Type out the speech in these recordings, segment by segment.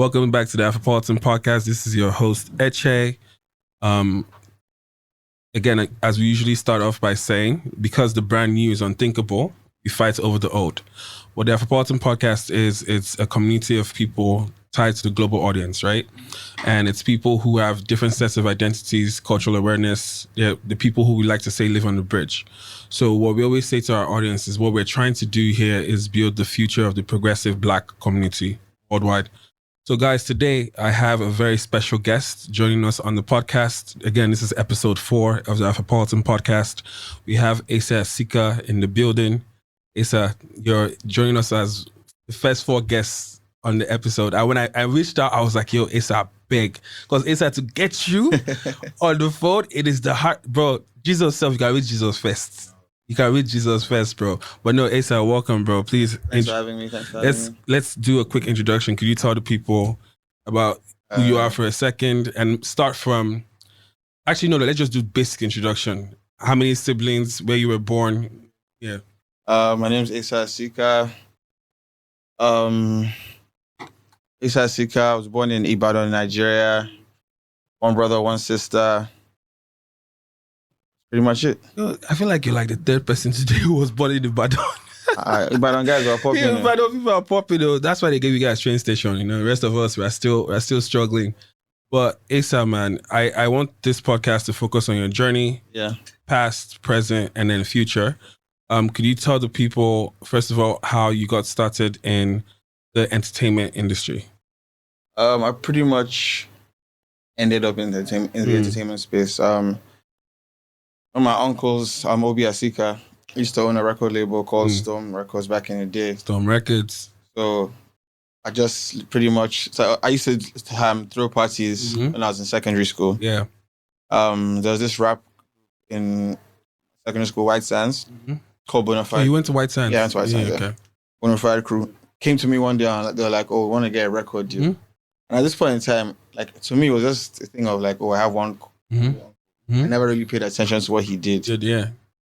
Welcome back to the Afropolitan Podcast. This is your host, Ayojay. Again, as we usually start off by saying, because the brand new is unthinkable, we fight over the old. What the Afropolitan Podcast is, it's a community of people tied to the global audience, right? And it's people who have different sets of identities, cultural awareness, the people who we like to say live on the bridge. So what we always say to our audience is what we're trying to do here is build the future of the progressive Black community worldwide. So guys, today I have a very special guest joining us on the podcast. Again, this is episode 4 of the Afropolitan Podcast. We have Asa Asika in the building. Asa, you're joining us as the first 4 guests on the episode. When I reached out, I was like, yo, Asa, beg. Because Asa, to get you on the phone, it is the heart. Bro, Jesus self, you gotta read Jesus first. You can read Jesus first, bro. But no, Asa, welcome, bro. Please. Thanks for having me. Let's do a quick introduction. Could you tell the people about who you are for a second and start from... Actually, no, let's just do basic introduction. How many siblings, where you were born? Yeah. My name's Asa Asika. Asa Asika, I was born in Ibadan, Nigeria. 1 brother, 1 sister. Pretty much it. I feel like you're like the 3rd person today who was born in Ibadan. Ibadan guys are popping. Yeah, Ibadan people are popping though. That's why they gave you guys train station. You know, the rest of us we're still struggling. But Asa, man, I want this podcast to focus on your journey. Yeah. Past, present, and then future. Could you tell the people, first of all, how you got started in the entertainment industry? I pretty much ended up in the entertainment space. One of my uncles, Obi Asika, used to own a record label called Storm Records back in the day. Storm Records. So I just pretty much... So I used to throw parties when I was in secondary school. Yeah. There was this rap in secondary school, White Sands, called Bonafide. Oh, you went to White Sands? Yeah, I went to White Sands, Okay. Bonafide crew came to me one day and they were like, oh, we want to get a record deal. And at this point in time, like, to me, it was just a thing of like, oh, I have one... I never really paid attention to what he did. Yeah.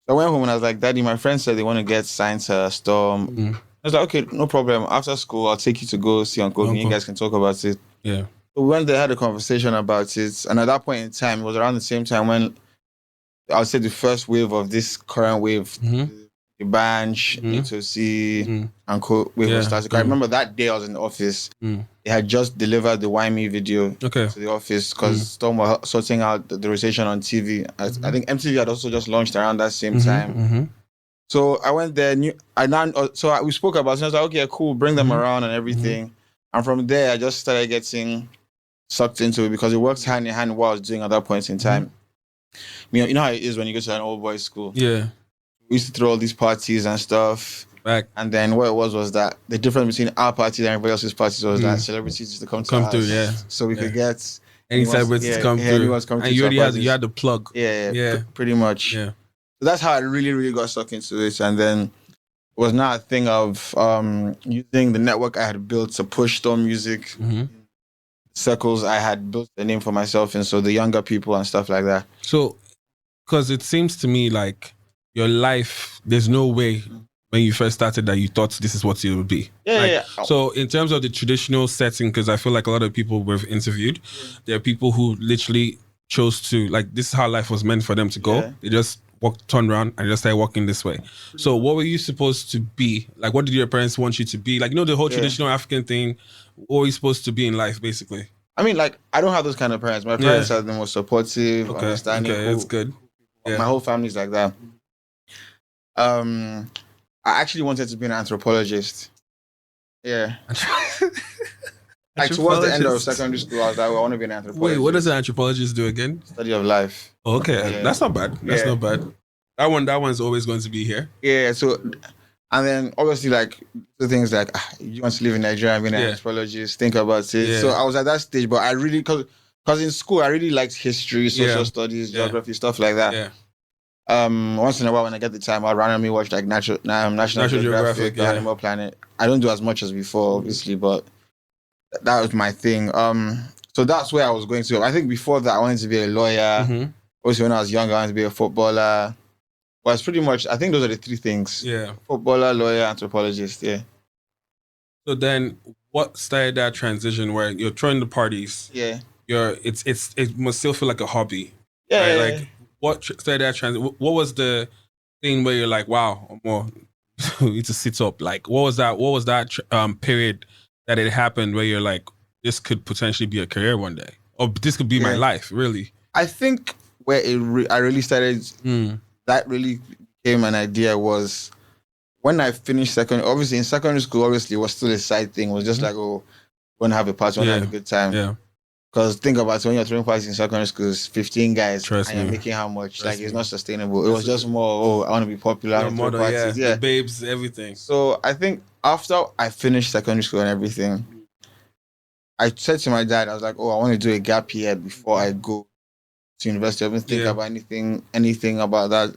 So I went home and I was like, Daddy, my friends said they want to get signed to Storm. I was like, okay, no problem. After school, I'll take you to go see Uncle and you guys can talk about it. Yeah. So we went there, had a conversation about it. And at that point in time, it was around the same time when I would say the first wave of this current wave, the Banch, Itosi, and Co. wave was starting. I remember that day I was in the office. They had just delivered the Why Me video to the office because Storm was sorting out the rotation on TV. I think MTV had also just launched around that same time. So I went there. We spoke about it. I was like, okay, cool, bring them around and everything. And from there, I just started getting sucked into it because it works hand in hand what I was doing at that point in time. You know how it is when you go to an old boys school. Yeah. We used to throw all these parties and stuff. Back. And then what it was that the difference between our party and everybody else's parties was that celebrities used to come through, so we could get any celebrities come through. And you already had the plug. Yeah, pretty much. Yeah. So that's how I really, really got stuck into it. And then it was now a thing of using the network I had built to push Storm music. Circles I had built a name for myself, and so the younger people and stuff like that. So, because it seems to me like your life, there's no way when you first started that you thought this is what it would be. So in terms of the traditional setting, because I feel like a lot of people we've interviewed, there are people who literally chose to, like, this is how life was meant for them to go. They just turned around and just started walking this way. So what were you supposed to be? Like, what did your parents want you to be? Like, you know, the whole traditional African thing, what were you supposed to be in life, basically? I mean, like, I don't have those kind of parents. My parents are the most supportive, understanding. Okay, that's good. My whole family's like that. I actually wanted to be an anthropologist. Yeah. Like towards the end of secondary school, I was like, I want to be an anthropologist. Wait, what does an anthropologist do again? Study of life. Okay, that's not bad. That's not bad. That one's always going to be here. Yeah, so, and then obviously like the things like, you want to live in Nigeria and be an anthropologist, think about it. So I was at that stage, but I really, because in school, I really liked history, social studies, geography, stuff like that. Yeah. Once in a while when I get the time, I'll randomly watch like National Geographic, Animal Planet. I don't do as much as before, obviously, but that was my thing. So that's where I was going to. I think before that, I wanted to be a lawyer. Obviously, when I was younger, I wanted to be a footballer. Well, it's pretty much, I think those are the 3 things. Yeah. Footballer, lawyer, anthropologist, yeah. So then, what started that transition where you're throwing the parties? Yeah. It must still feel like a hobby. Yeah. Right? Yeah. Like, what started that transition? What was the thing where you're like, wow, more you need to sit up? Like, what was that? What was that period that it happened where you're like, this could potentially be a career one day, or this could be my life, really? I think where I really started, that really became an idea was when I finished obviously in secondary school, obviously it was still a side thing. It was just like, oh, want to have a party, want to have a good time. Yeah. Because think about it, when you're throwing parties in secondary school, it's 15 guys, Trust and you're me. making how much? Trust like, me. it's not sustainable. It was just more, I want to be popular. I want to throw parties. The babes, everything. So I think after I finished secondary school and everything, I said to my dad, I was like, oh, I want to do a gap year before I go to university. I didn't think about anything about that.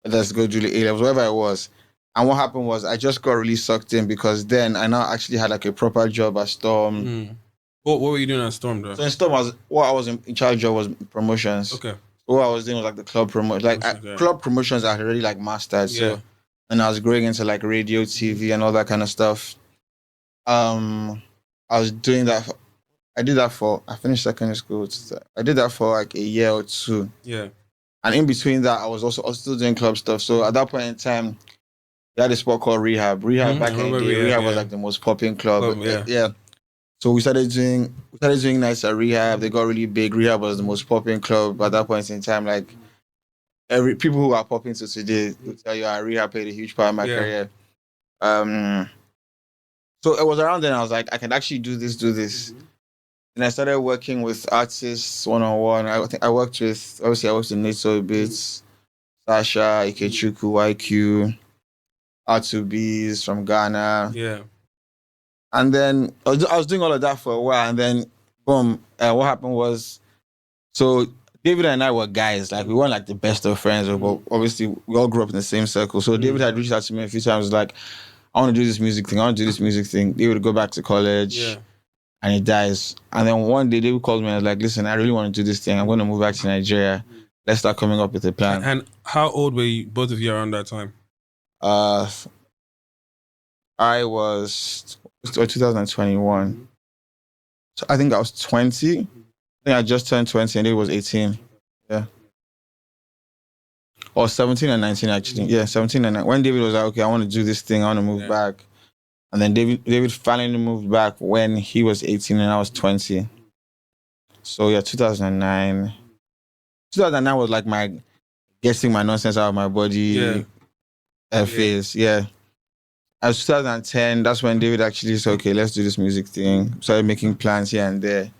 Let's go do the A-levels, whatever it was. And what happened was I just got really sucked in because then I now actually had like a proper job at Storm. What were you doing at Storm though? So in Storm, what I was in charge of was promotions. Okay. So what I was doing was like the club promotion. Club promotions I had already like mastered. So, and I was growing into like radio, TV and all that kind of stuff. I was doing that. I finished secondary school. I did that for like a year or two. Yeah. And in between that, I was still doing club stuff. So at that point in time, we had a spot called Rehab. Back in the day, Rehab was like the most popping club. Yeah. So we started doing nights at Rehab. They got really big. Rehab was the most popping club at that point in time. Like people who are popping to today will tell you, Rehab played a huge part in my career. So it was around then I was like, I can actually do this. And I started working with artists one-on-one. I worked with Nato Beats, Sasha, Ikechukwu, YQ, R2Bs from Ghana. Yeah. And then I was doing all of that for a while. And then, boom, what happened was, so David and I were guys. Like, we weren't like the best of friends, but obviously we all grew up in the same circle. So David had reached out to me a few times, like, I want to do this music thing. David would go back to college. Yeah. And he dies. And then one day, David called me and was like, listen, I really want to do this thing. I'm going to move back to Nigeria. Let's start coming up with a plan. And how old were you, both of you around that time? I was 2021. So I think I was 20. I think I just turned 20 and David was 18. Yeah. Or 17 and 19, actually. Yeah, 17 and 19. When David was like, okay, I want to do this thing. I want to move back. And then David finally moved back when he was 18 and I was 20. So yeah, 2009. 2009 was like my getting my nonsense out of my body phase. Yeah. As 2010, that's when David actually said, okay, let's do this music thing. Started making plans here and there.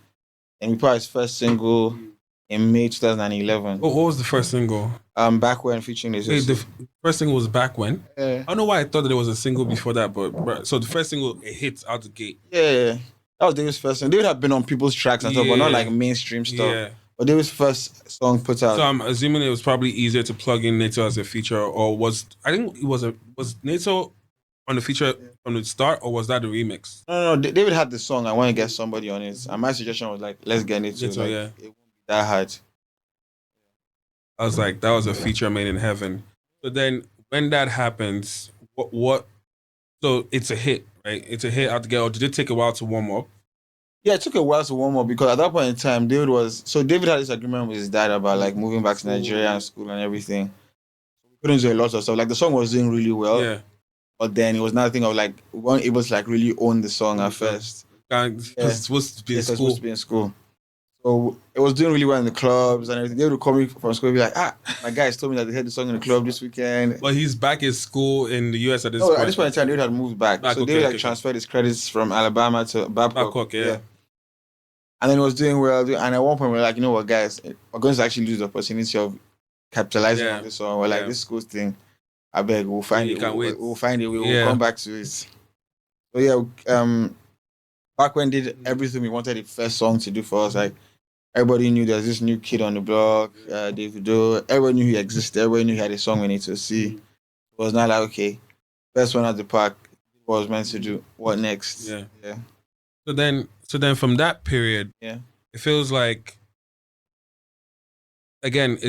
And we put out his first single in May 2011. What was the first single? Back When, featuring this. Wait, the first single was Back When? Yeah. I don't know why I thought that there was a single before that, but so the first single, it hits out the gate. Yeah. That was David's first song. David had been on people's tracks and stuff, but not like mainstream stuff. Yeah. But David's first song put out. So I'm assuming it was probably easier to plug in Nato as a feature, or was Nato on the feature from the start, or was that the remix? No. David had the song. I want to get somebody on it, and my suggestion was like, let's get Nato. It won't be that hard. I was like, that was a feature made in heaven. So then, when that happens, what? So it's a hit, right? It's a hit out the gate. Or did it take a while to warm up? Yeah, it took a while to warm up because at that point in time, David had this agreement with his dad about like moving back to Nigeria and school and everything. We couldn't do a lot of stuff. Like the song was doing really well, but then it was nothing of like we weren't able to like really own the song at first. It's supposed to be in school. So it was doing really well in the clubs and everything. They would call me from school and be like, my guys told me that they heard the song in the club this weekend. But he's back in school in the US at this point. At this point in time, David had moved back. So David transferred his credits from Alabama to Babcock. Yeah. And then it was doing well. And at one point, we were like, you know what, guys, we're going to actually lose the opportunity of capitalizing on this song. We're like, this school thing, I beg, we'll find it. We'll find it. We'll come back to it. So back when did everything we wanted the first song to do for us, like, everybody knew there's this new kid on the block, Davido. Everyone knew he existed. Everybody knew he had a song we need to see. It was not like, okay, first one at the park, what was meant to do, what next? Yeah. So then from that period, it feels like, again,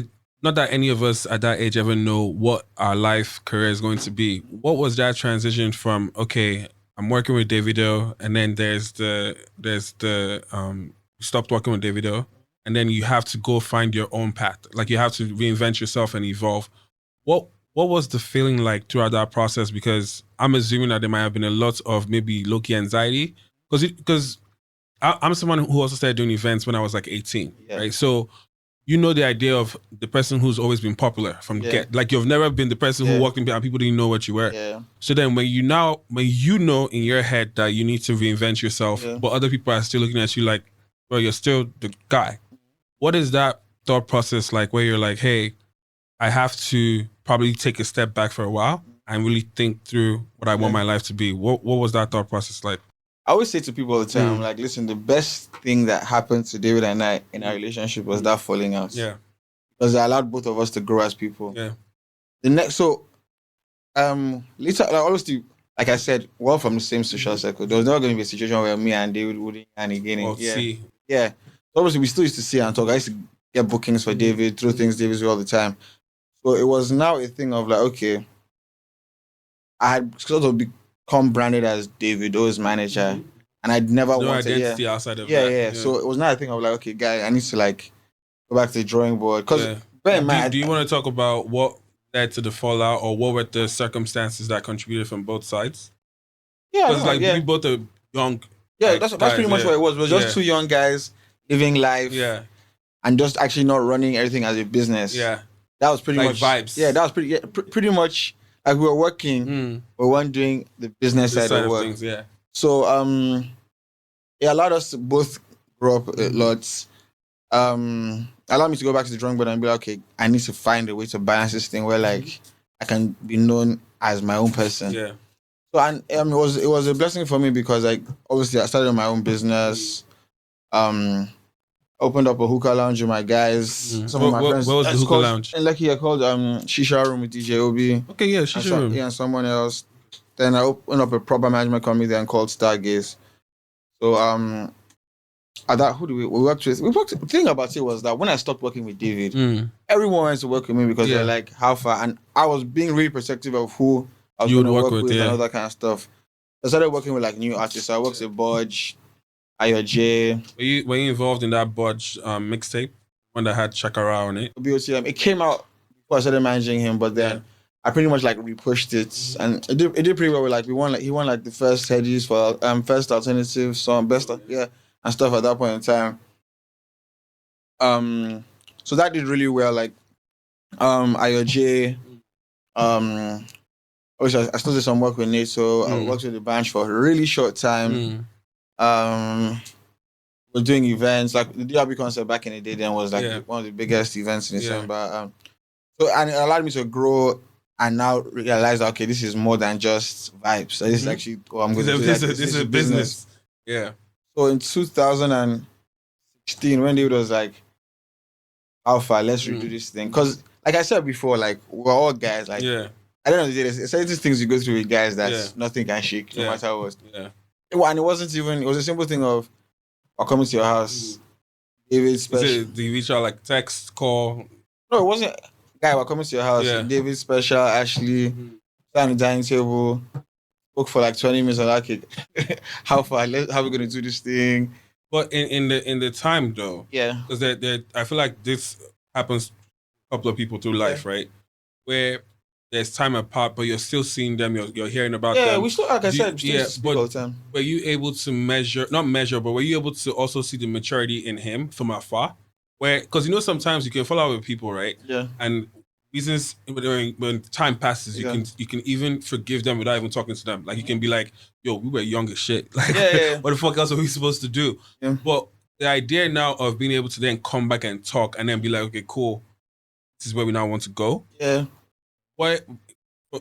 not that any of us at that age ever know what our life career is going to be. What was that transition from, okay, I'm working with Davido, and then there's the you stopped working with Davido, and then you have to go find your own path. Like you have to reinvent yourself and evolve. What was the feeling like throughout that process? Because I'm assuming that there might have been a lot of maybe low-key anxiety, because I'm someone who also started doing events when I was like 18, right? So you know the idea of the person who's always been popular from get, like you've never been the person who walked in and people didn't know what you were. Yeah. So then when you know in your head that you need to reinvent yourself, but other people are still looking at you like, well, you're still the guy. What is that thought process like where you're like, hey, I have to probably take a step back for a while and really think through what I want my life to be? What was that thought process like? I always say to people all the time, like, listen, the best thing that happened to David and I in our relationship was that falling out. Yeah. Because it allowed both of us to grow as people. Yeah. Later, like, obviously, like I said, we're all from the same social circle. There was never going to be a situation where me and David wouldn't and again. See. Yeah. So obviously, we still used to see and talk. I used to get bookings for David, throw things David's way all the time. So it was now a thing of like, okay, I had sort of become branded as Davido's manager, and I'd never wanted identity outside of that. Yeah. So it was not a thing of like, okay, guy, I need to like go back to the drawing board. Because do you want to talk about what led to the fallout, or what were the circumstances that contributed from both sides? Yeah, because we both are young. Yeah, that's pretty much what it was. It was just two young guys living life. Yeah. And just actually not running everything as a business. Yeah. That was pretty much vibes. Yeah, that was pretty much like we were working, we weren't doing the business side of work. Things, yeah. So it allowed us to both grow up a lot. Allowed me to go back to the drawing board and be like, okay, I need to find a way to balance this thing where like I can be known as my own person. Yeah. So and it was a blessing for me because like obviously I started my own business. Opened up a hookah lounge with my guys. Some of my friends. What was the hookah lounge? And like here called Shisha Room with DJ Obi. Okay, yeah, Shisha Room. Yeah, and someone else. Then I opened up a proper management company then called Stargaze. So at that, who do we worked with? The thing about it was that when I stopped working with David, everyone wanted to work with me because they're like, how far? And I was being really protective of who I was going to work with and all that kind of stuff. I started working with like new artists. So I worked with Bodge, Ayojay. Were you involved in that Bodge mixtape? One that had Shakara on it? It came out before I started managing him, but then I pretty much like repushed it, and it did pretty well. He won like the first Hedges for first alternative song, best and stuff at that point in time. So that did really well. Like Ayojay, obviously I still did some work with Nate, so I worked with the band for a really short time. Was doing events like the DRB concert back in the day. Then was like one of the biggest events in December. So and it allowed me to grow and now realize that, okay, this is more than just vibes. So this is actually I'm going to do. This is a business. Yeah. So in 2016, when David was like, "Alpha, let's redo this thing," because like I said before, like we're all guys. Like at the end of the day, there's certain things you go through with guys that nothing can shake, no matter what. Yeah. And it wasn't even. It was a simple thing of, "I'll come to your house." David special. Do you reach out like text, call? No, it wasn't. Guy, we're coming to your house. Yeah. David special, Ashley, sat on the dining table, spoke for like 20 minutes. Like, okay, how far? How are we gonna do this thing? But in the time though, because I feel like this happens to a couple of people through life, right? Where there's time apart, but you're still seeing them. You're hearing about them. Yeah, we still, like I said, speak all the time. Were you able to not measure, but were you able to also see the maturity in him from afar? Where, because sometimes you can fall out with people, right? Yeah. And reasons when time passes, you can even forgive them without even talking to them. Like you can be like, "Yo, we were young as shit. Like, what the fuck else are we supposed to do?" Yeah. But the idea now of being able to then come back and talk and then be like, "Okay, cool, this is where we now want to go." Yeah. What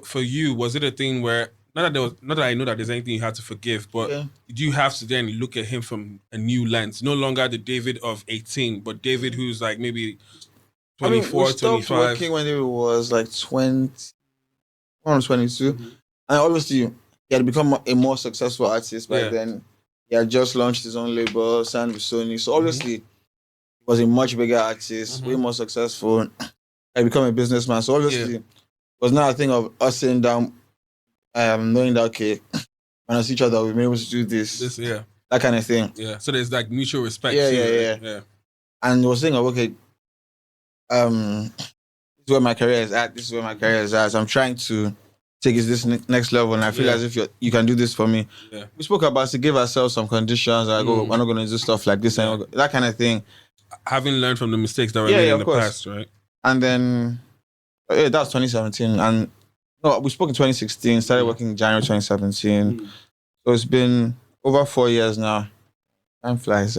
for you, was it a thing where not that I know that there's anything you had to forgive, but did you have to then look at him from a new lens? No longer the David of 18, but David who's like maybe 24, we stopped 25. Working when he was like 20, 22. And obviously he had become a more successful artist back then. He had just launched his own label, signed with Sony. So obviously he was a much bigger artist, way more successful. He had become a businessman. So obviously it was not a thing of us sitting down knowing that, okay, minus each other, we've been able to do this. That kind of thing. Yeah. So there's like mutual respect. Yeah. And we're saying, okay, this is where my career is at. This is where my career is at. So I'm trying to take it to this next level, and I feel as if you can do this for me. Yeah. We spoke about to give ourselves some conditions. Like, we're not going to do stuff like this, and that kind of thing. Having learned from the mistakes that were made in the past, right? And then, that was 2017. And no, we spoke in 2016, started working in January 2017. So it's been over 4 years now. Time flies,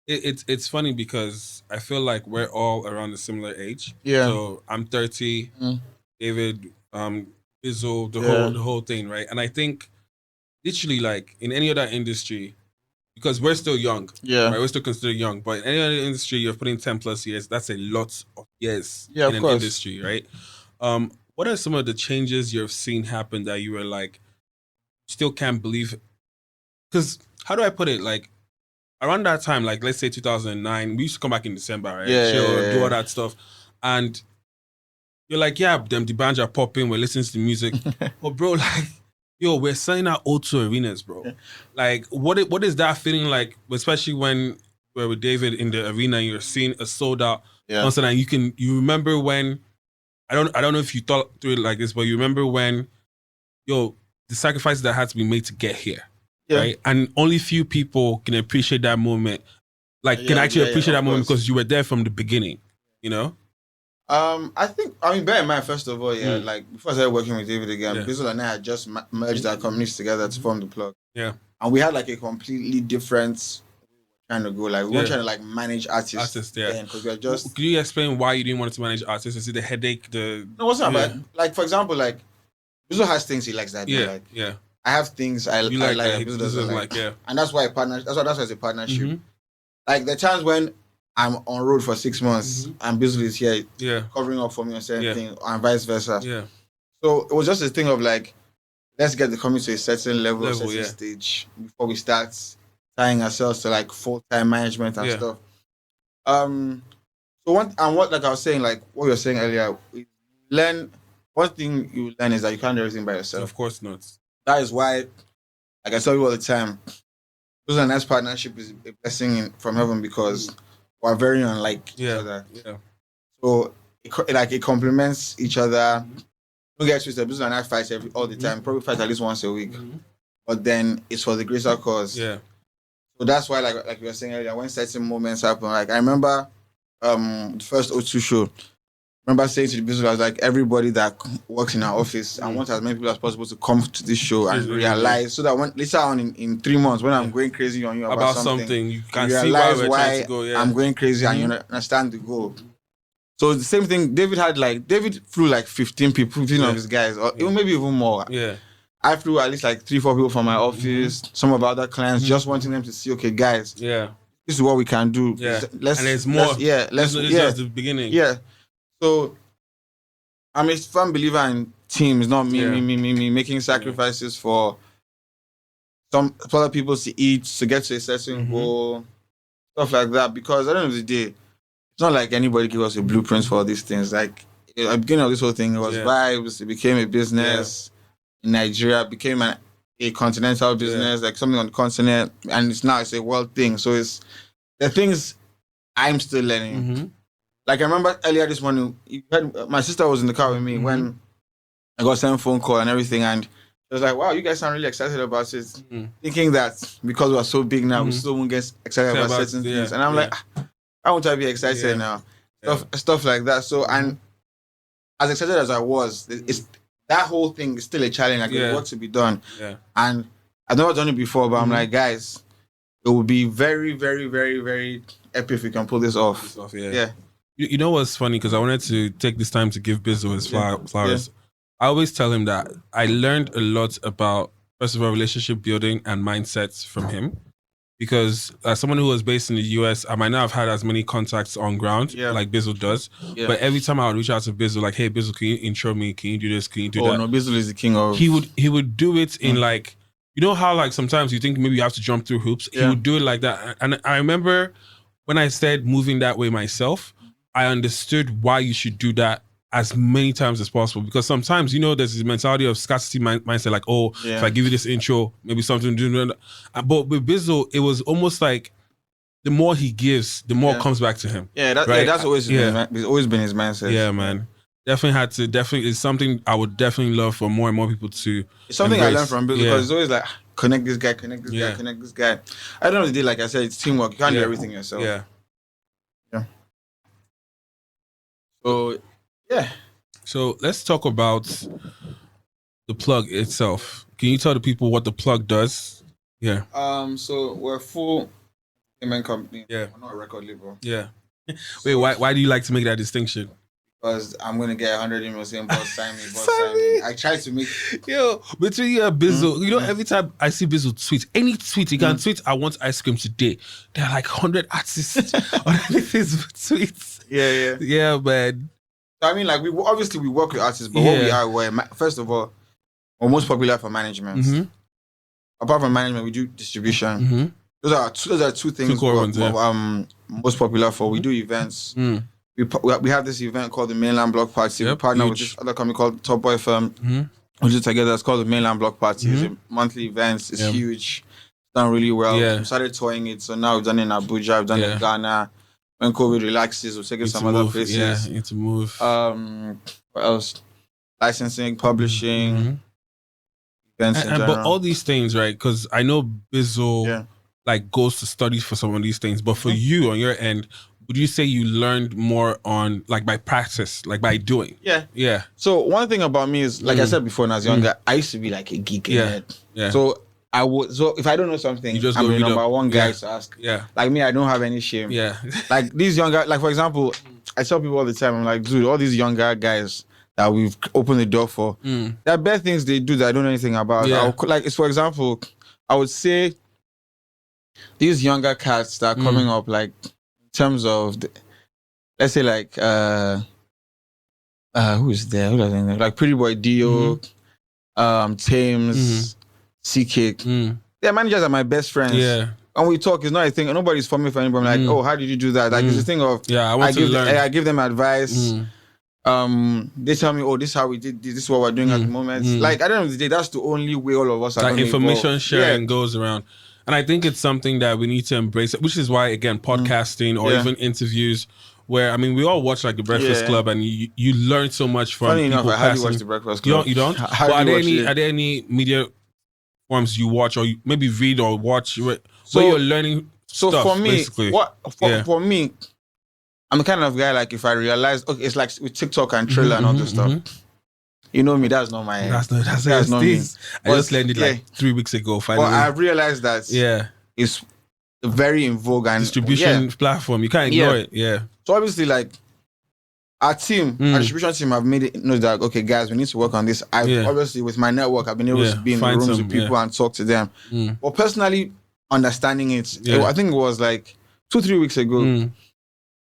It's funny because I feel like we're all around a similar age. Yeah. So I'm 30, David, Bizzle, the whole thing, right? And I think literally like in any other industry, because we're still young, right? We're still considered young, but in any other industry, you're putting 10 plus years. That's a lot of years in an industry, right? What are some of the changes you've seen happen that you were like, still can't believe? Because how do I put it? Like around that time, like let's say 2009, we used to come back in December, right? Chill, do all that stuff, and you're like, yeah, the bands are popping, we're listening to the music, but bro, like, yo, we're selling out O2 arenas, bro. Like, what is that feeling like, especially when we're with David in the arena and you're seeing a sold out concert, and you remember when, I don't know if you thought through it like this, but you remember when, yo, the sacrifices that had to be made to get here, right? And only few people can appreciate that moment, like can actually appreciate that moment because you were there from the beginning, you know? I mean, bear in mind, first of all, like before I started working with David again, Bizzle and I had just merged our companies together to form The Plug. Yeah. And we had like a completely different kind of go. Like we weren't trying to like manage artists then, because we were just... Could you explain why you didn't want to manage artists? Is it the headache? No, what's not bad. Like, for example, like Bizzle has things he likes that I like. I have things I like Bizzle doesn't like. And that's why that's why it's a partnership. Like the times when I'm on road for 6 months and Bizzle is here covering up for me on certain thing, and vice versa. So it was just a thing of like, let's get the company to a certain level, certain stage before we start tying ourselves to like full-time management and stuff. So what like I was saying, like what you were saying earlier, one thing you learn is that you can't do everything by yourself. Of course not. That is why, like I tell you all the time, Bizzle and I's partnership is a blessing from heaven because we're very unlike each other. So it complements each other. Don't get twisted. Bizzle and I fight all the time. Probably fight at least once a week. But then it's for the greater cause. So that's why, like we were saying earlier, when certain moments happen, like I remember the first O2 show. I remember saying to the Bizzle, I was like, everybody that works in our office, I want as many people as possible to come to this show and realize, so that when later on in 3 months, when I'm going crazy on you about something, you can realize see why to go, I'm going crazy and you understand the goal. So the same thing, David flew like 15 of his guys, or maybe even more. I flew at least like 3-4 people from my office, some of our other clients, just wanting them to see, okay, guys, this is what we can do. And it's more. Let's just the beginning. So I'm a firm believer in teams, not me making sacrifices for other people to eat, to get to a certain goal, stuff like that. Because at the end of the day, it's not like anybody gave us a blueprint for all these things. Like at the beginning of this whole thing, it was vibes. It became a business in Nigeria. It became a continental business, like something on the continent, and it's a world thing. So it's the things I'm still learning. Like I remember earlier this morning, my sister was in the car with me when I got sent a phone call and everything, and she was like, "Wow, you guys sound really excited about it." Thinking that because we're so big now, we still won't get excited about certain things. And I'm like, "Why won't I be excited now?" Stuff like that. So, and as excited as I was, it's that whole thing is still a challenge. Like there's work to be done. And I've never done it before, but I'm like, guys, it would be very, very, very, very epic if we can pull this off. You know what's funny? Because I wanted to take this time to give Bizzle his flowers. I always tell him that I learned a lot about, first of all, relationship building and mindsets from him. Because as someone who was based in the US, I might not have had as many contacts on ground like Bizzle does. But every time I would reach out to Bizzle, like, hey, Bizzle, can you intro me? Can you do this? Can you do that? Oh, no, Bizzle is the king of... He would do it in like, you know how like sometimes you think maybe you have to jump through hoops? He would do it like that. And I remember when I started moving that way myself, I understood why you should do that as many times as possible, because sometimes, you know, there's this mentality of scarcity mindset, like, oh, if I give you this intro, maybe something to do. But with Bizzo, it was almost like the more he gives, the more comes back to him. Yeah, that's always it's always been his mindset. Yeah, man. Definitely it's something I would definitely love for more and more people to It's something embrace. I learned from Bizzo, because it's always like, connect this guy, connect this guy, connect this guy. At the end of the day, like I said, it's teamwork. You can't do everything yourself. Yeah. So, yeah. So let's talk about the plug itself. Can you tell the people what the plug does? Yeah. So we're a full entertainment company. Yeah. We're not a record label. Yeah. Wait, why do you like to make that distinction? Because I'm gonna get 100 emails saying, boss, sign me, boss, sign me. I try to make... Yo, between you and Bizzo, you know, every time I see Bizzo tweet, any tweet, he can tweet, I want ice cream today. There are like 100 artists on his tweets. Yeah. Yeah, man. I mean, like, we work with artists, but what we are, first of all, we're most popular for management. Mm-hmm. Apart from management, we do distribution. Mm-hmm. Those are two things. Two core ones, most popular for. We do events. We have this event called the Mainland Block Party. We partner with this other company called Top Boy Firm. We do it together. It's called the Mainland Block Party. It's a monthly event. It's huge. It's done really well. We started touring it, so now we've done it in Abuja. We've done it in Ghana. When COVID relaxes, we'll take it some other places. Yeah, you need to move. What else? Licensing, publishing, events in general. But all these things, right? Because I know Bizzo like goes to study for some of these things. But for you on your end, would you say you learned more on like by practice, like by doing? Yeah. So one thing about me is, like I said before, when I was younger, I used to be like a geek in it. Yeah. So if I don't know something, I'm the number one guy to ask. Yeah. Like me, I don't have any shame. Yeah. Like these younger, like for example, I tell people all the time, I'm like, dude, all these younger guys that we've opened the door for, there are bad things they do that I don't know anything about. Like, it's, for example, I would say these younger cats that are coming up, like in terms of, let's say like, who's there? Who doesn't know? Like Pretty Boy Dio, Thames, C-Cake. Their managers are my best friends. Yeah. And we talk, it's not a thing. Nobody's for me for anybody. I'm like, oh, how did you do that? Like, it's a thing of, I want to learn. I give them advice. They tell me, oh, this is how we did this. This is what we're doing at the moment. Like, at the end of the day, that's the only way all of us are like information sharing goes around. And I think it's something that we need to embrace, which is why, again, podcasting or even interviews where, I mean, we all watch like The Breakfast Club and you learn so much from Funny people. Enough, I hardly watch The Breakfast Club. You don't? Are there any media forms you watch or you maybe read or watch where you're learning stuff, for me, basically? For me, I'm the kind of guy, like, if I realize, okay, it's like with TikTok and Trailer and all this stuff. You know me, that's not my... That's not me. I just learned it like 3 weeks ago, finally. But I've realized that it's very in vogue and... Distribution platform, you can't ignore it, So obviously, like, our team, our distribution team have made it know that, okay, guys, we need to work on this. Obviously, with my network, I've been able to be in the rooms with people and talk to them. But personally, understanding it, I think it was like 2-3 weeks ago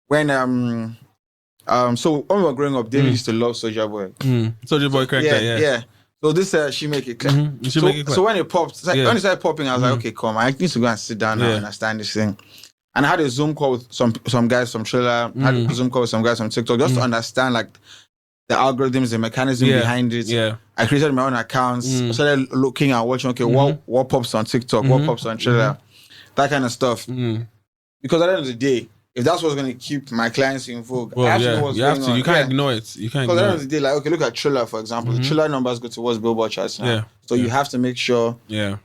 when... so when we were growing up, David used to love Soulja Boy. Soulja Boy character, So this she make it clear. So when it popped, when it started popping, I was like, okay, come, I need to go and sit down and understand this thing. And I had a Zoom call with some guys from Trailer. I had a Zoom call with some guys from TikTok just to understand like the algorithms, the mechanism behind it. I created my own accounts. I started looking and watching, okay, what pops on TikTok, what pops on Trailer, that kind of stuff. Because at the end of the day, if that's what's going to keep my clients in vogue, I have to know what's going on. You can't ignore it. Because at the end of the day, like, okay, look at Trailer, for example. The Trailer numbers go towards Billboard charts now. So you have to make sure you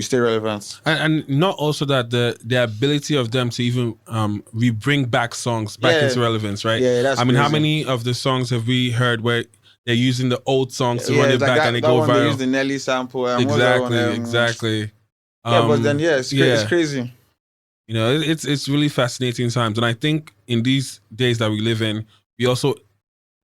stay relevant. And not also that the ability of them to even bring back songs back into relevance, right? That's I mean, crazy. how many of the songs have we heard where they're using the old songs to run it back and they go viral? They use the Nelly sample. Exactly. But then, it's crazy. You know, it's really fascinating times. And I think in these days that we live in,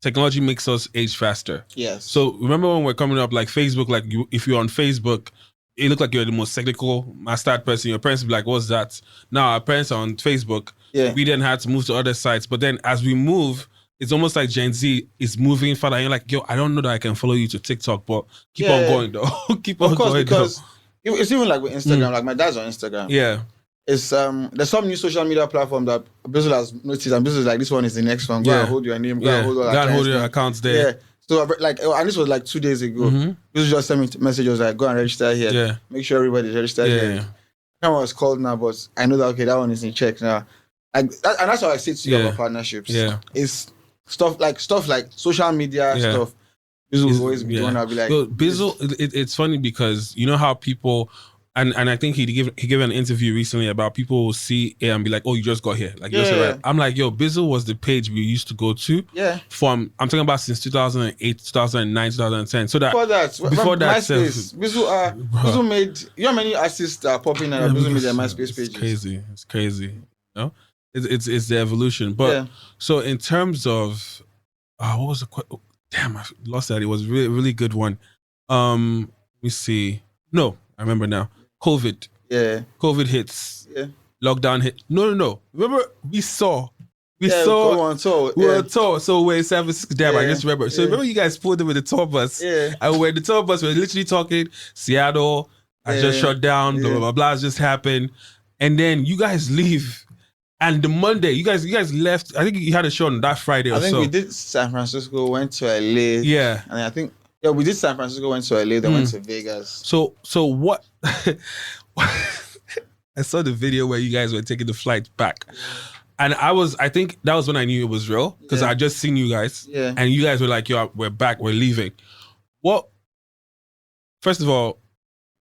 technology makes us age faster. Yes. So remember when we're coming up, like Facebook, like if you're on Facebook, it looked like you're the most technical, mastered person. Your parents would be like, what's that? Now our parents are on Facebook. We then had to move to other sites. But then as we move, it's almost like Gen Z is moving further. And you're like, yo, I don't know that I can follow you to TikTok, but keep on going though. Keep on going because it's even like with Instagram. Like my dad's on Instagram. It's there's some new social media platform that Bizzle has noticed, and Bizzle is like, this one is the next one. Go and hold your name. Go and hold your accounts there. Yeah. So like, and this was like 2 days ago. Bizzle just sent me a message. Was like, go and register here. Yeah. Make sure everybody's registered here. Yeah. I can't remember what it's called now, but I know that okay, that one is in check now. And that's how I say to you about partnerships. Yeah. It's stuff like social media stuff. Bizzle will always be the one I'll be like. Bizzle, it's funny because you know how people. And I think he gave an interview recently about people will see it and be like, oh, you just got here. Like, I'm like, yo, Bizzle was the page we used to go to. Yeah. I'm talking about since 2008, 2009, 2010. So that before that, MySpace. Bizzle made, you know how many artists are popping and Bizzle made their MySpace pages. It's crazy. You know, it's the evolution. But so in terms of, what was the question? Damn, I lost that. It was really really good one. Let me see. No, I remember now. COVID. Yeah. COVID hits. Yeah. Lockdown hit. No. Remember, we saw. We were on tour. We were on tour. So we're in San Francisco. Damn, I just remember. So remember you guys pulled in with the tour bus. Yeah. And when the tour bus, we were literally talking, Seattle, I just shut down, blah, blah, blah, just happened. And then you guys leave. And the Monday, you guys left. I think you had a show on that Friday or so. I think we did San Francisco, went to LA. Yeah. And I think we did San Francisco, went to LA, then went to Vegas. So what? I saw the video where you guys were taking the flight back, and I think that was when I knew it was real because I just seen you guys, and you guys were like, "Yo, we're back, we're leaving." First of all,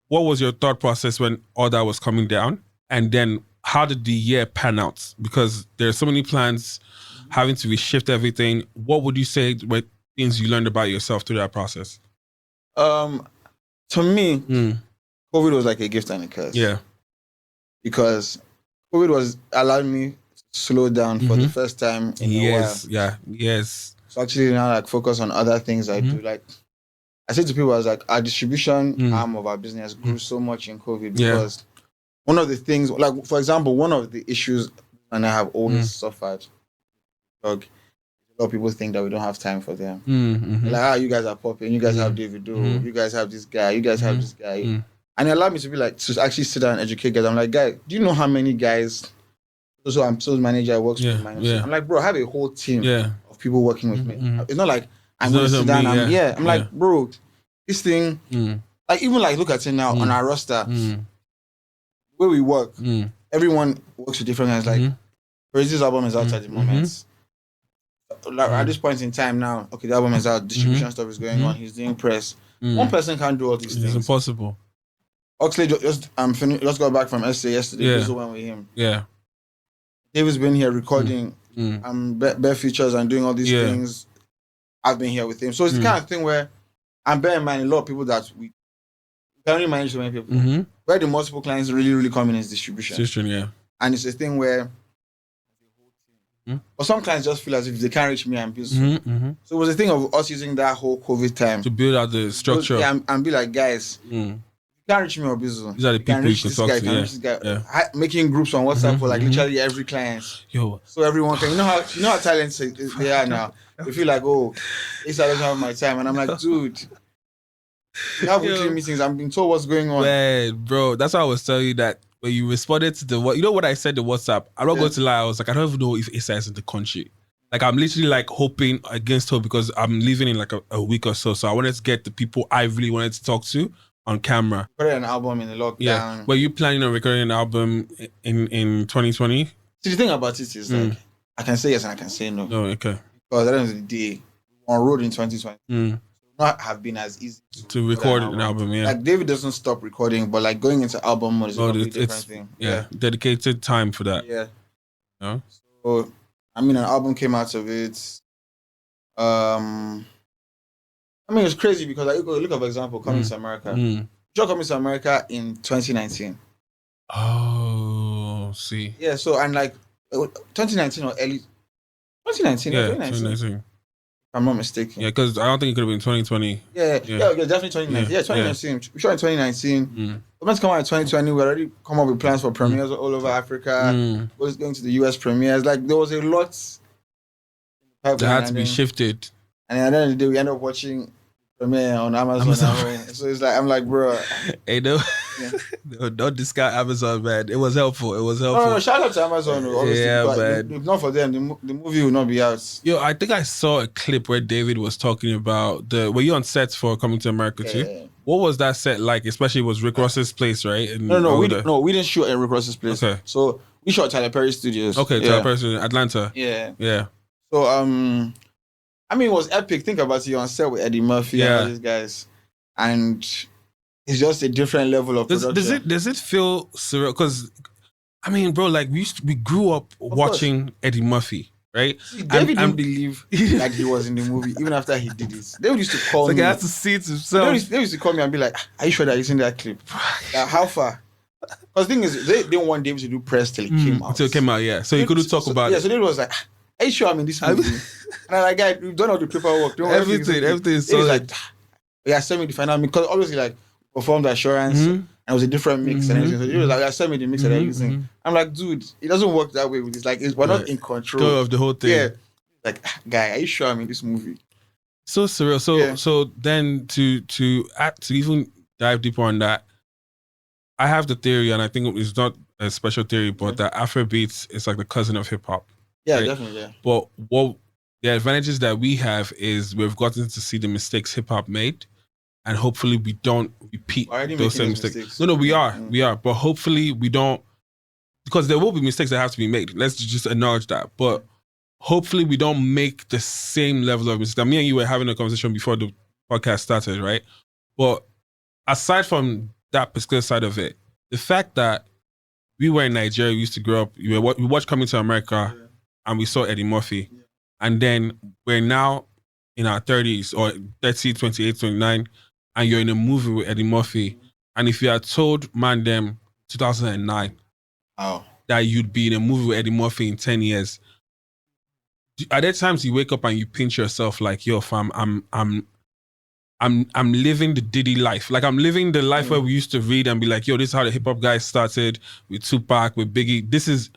what was your thought process when all that was coming down, and then how did the year pan out? Because there are so many plans, having to reshift everything. What would you say were things you learned about yourself through that process? To me, COVID was like a gift and a curse. Yeah. Because COVID was allowing me to slow down for the first time in a while. Yes. So actually now like focus on other things I do. Like I said to people, I was like, our distribution arm of our business grew so much in COVID because one of the things, like for example, one of the issues and I have always suffered, like, a lot of people think that we don't have time for them. Like, you guys are popping, you guys have Davido, you guys have this guy, you guys have this guy. And it allowed me to be like, to actually sit down and educate guys. I'm like, guys, do you know how many guys, so I'm sales manager, I work with manager. I'm like, bro, I have a whole team of people working with me. It's not like I'm going to sit down I'm like, bro, this thing, like even like look at it now on our roster, where we work, everyone works with different guys. Like, Crazy's album is out at the moment. Like at this point in time now, okay, the album is out, distribution stuff is going on, he's doing press. One person can't do all these things. It's impossible. Oxley just got back from SA yesterday. Just went with him. Yeah. David's been here recording bare features and doing all these things. I've been here with him. So it's the kind of thing where I'm bearing in mind a lot of people that we can only manage so many people. Where the multiple clients really, really come in is distribution. And it's a thing where but some clients just feel as if they can't reach me, I'm busy. So it was a thing of us using that whole COVID time to build out the structure. And be like, guys, you can't reach me or busy. These are the people you can talk to. Making groups on WhatsApp for like literally every client. So everyone can, you know how talented they are now. They feel like, oh, I don't have my time. And I'm like, dude, we have weekly meetings. I'm being told what's going on. Man, bro, that's why I was telling you that when you responded to you know what I said to WhatsApp? I'm not going to lie. I was like, I don't even know if Asa is in the country. Like, I'm literally like hoping against hope because I'm leaving in like a week or so. So I wanted to get the people I really wanted to talk to on camera. Recorded an album in the lockdown. Yeah. Were you planning on recording an album in 2020? See, the thing about it is like, I can say yes and I can say no. Oh, okay. Because at the end of the day, on road in 2020, not have been as easy to record an album. Like David doesn't stop recording, but like going into album mode is a different thing. Dedicated time for that. Yeah. No? So I mean, an album came out of it. I mean, it's crazy because like, look at, for example, Coming to America. Joe Coming to America in 2019. Oh, see. Yeah, so and like 2019 or early 2019. Yeah, 2019. I'm not mistaken. Yeah, because I don't think it could have been 2020. Yeah, definitely 2019. Yeah, 2019. We shot in 2019. We're meant to come out in 2020. We already come up with plans for premieres all over Africa. We're going to the US premieres. Like, there was a lot that had to be shifted. And at the end of the day, we end up watching premiere on Amazon. So it's like, I'm like, bro. Hey, no. Don't discount Amazon, man. It was helpful. No, shout out to Amazon, obviously. Yeah, but if not for them, the movie will not be out. Yo, I think I saw a clip where David was talking about were you on sets for Coming to America too? Yeah. What was that set like? Especially it was Rick Ross's place, right? And No, we didn't shoot at Rick Ross's place. Okay. So we shot Tyler Perry Studios. Okay, Tyler Perry in Atlanta. Yeah. Yeah. So I mean, it was epic. Think about it. You're on set with Eddie Murphy and all these guys, and it's just a different level of production. Does it feel surreal? Because I mean, bro, like we grew up watching Eddie Murphy, right? David didn't believe that he was in the movie even after he did it. David used to call me. Like I had to see it himself. They used to call me and be like, "Are you sure that you seen that clip? How far?" Because the thing is, they didn't want David to do press till it came out. Until it came out, yeah. So you couldn't talk about it. Yeah, so David was like, "Are you sure I'm in this movie?" And I'm like, "Guy, we've done all the paperwork. Everything is so like, yeah, send me the final mix." Because obviously, like, performed assurance and it was a different mix and everything. So he was like, "Send me the mix that they're using." I'm like, "Dude, it doesn't work that way with this. Like, we're not in control of the whole thing." Yeah. Like, guy, are you sure I'm in this movie? So surreal. So then to even dive deeper on that, I have the theory, and I think it's not a special theory, but that Afrobeats is like the cousin of hip hop. Yeah, right? definitely. Yeah. But what the advantages that we have is we've gotten to see the mistakes hip hop made, and hopefully we don't repeat those same mistakes. No, we are. But hopefully we don't, because there will be mistakes that have to be made. Let's just acknowledge that. But hopefully we don't make the same level of mistakes. Me and you were having a conversation before the podcast started, right? But aside from that particular side of it, the fact that we were in Nigeria, we used to grow up, we watched Coming to America, and we saw Eddie Murphy. And then we're now in our 30s or 30, 28, 29, and you're in a movie with Eddie Murphy. And if you had told them 2009 that you'd be in a movie with Eddie Murphy in 10 years, are there times you wake up and you pinch yourself like, yo, fam, I'm living the Diddy life. Like I'm living the life where we used to read and be like, yo, this is how the hip hop guys started with Tupac, with Biggie. This is